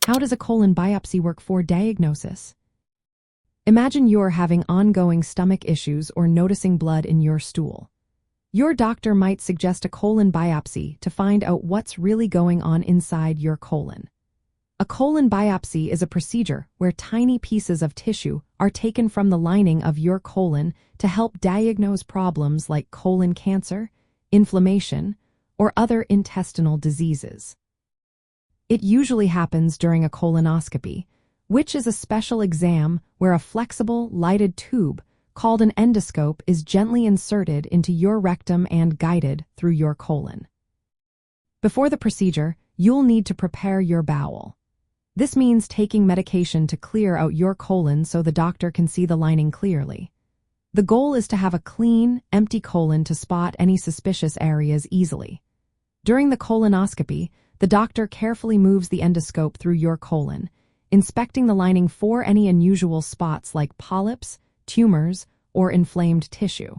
How does a colon biopsy work for diagnosis? Imagine you're having ongoing stomach issues or noticing blood in your stool. Your doctor might suggest a colon biopsy to find out what's really going on inside your colon. A colon biopsy is a procedure where tiny pieces of tissue are taken from the lining of your colon to help diagnose problems like colon cancer, inflammation, or other intestinal diseases. It usually happens during a colonoscopy, which is a special exam where a flexible, lighted tube called an endoscope is gently inserted into your rectum and guided through your colon. Before the procedure, you'll need to prepare your bowel. This means taking medication to clear out your colon so the doctor can see the lining clearly. The goal is to have a clean, empty colon to spot any suspicious areas easily. During the colonoscopy, the doctor carefully moves the endoscope through your colon, inspecting the lining for any unusual spots like polyps, tumors, or inflamed tissue.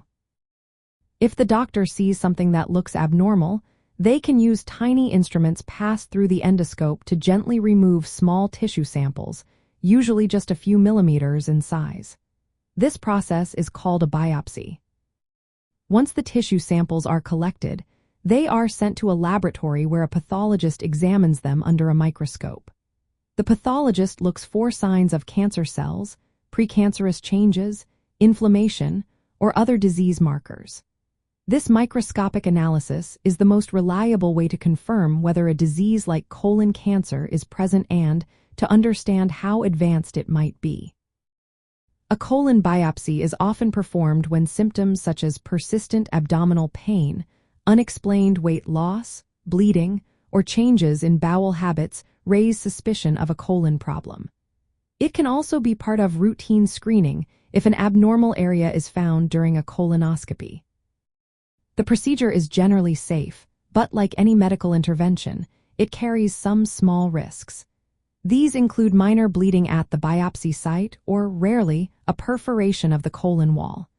If the doctor sees something that looks abnormal, they can use tiny instruments passed through the endoscope to gently remove small tissue samples, usually just a few millimeters in size. This process is called a biopsy. Once the tissue samples are collected, they are sent to a laboratory where a pathologist examines them under a microscope. The pathologist looks for signs of cancer cells, precancerous changes, inflammation, or other disease markers. This microscopic analysis is the most reliable way to confirm whether a disease like colon cancer is present and to understand how advanced it might be. A colon biopsy is often performed when symptoms such as persistent abdominal pain, unexplained weight loss, bleeding, or changes in bowel habits raise suspicion of a colon problem. It can also be part of routine screening if an abnormal area is found during a colonoscopy. The procedure is generally safe, but like any medical intervention, it carries some small risks. These include minor bleeding at the biopsy site or, rarely, a perforation of the colon wall.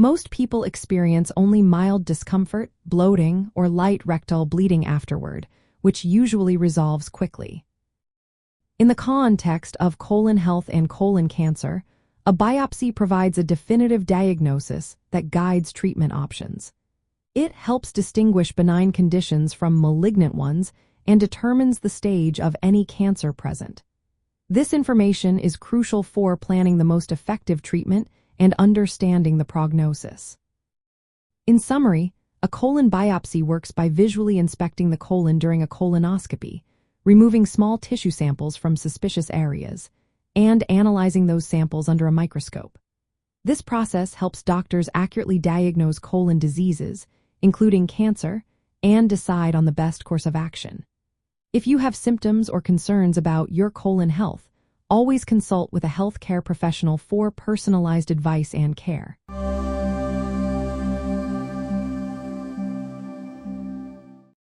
Most people experience only mild discomfort, bloating, or light rectal bleeding afterward, which usually resolves quickly. In the context of colon health and colon cancer, a biopsy provides a definitive diagnosis that guides treatment options. It helps distinguish benign conditions from malignant ones and determines the stage of any cancer present. This information is crucial for planning the most effective treatment and understanding the prognosis. In summary, a colon biopsy works by visually inspecting the colon during a colonoscopy, removing small tissue samples from suspicious areas, and analyzing those samples under a microscope. This process helps doctors accurately diagnose colon diseases, including cancer, and decide on the best course of action. If you have symptoms or concerns about your colon health, always consult with a healthcare professional for personalized advice and care.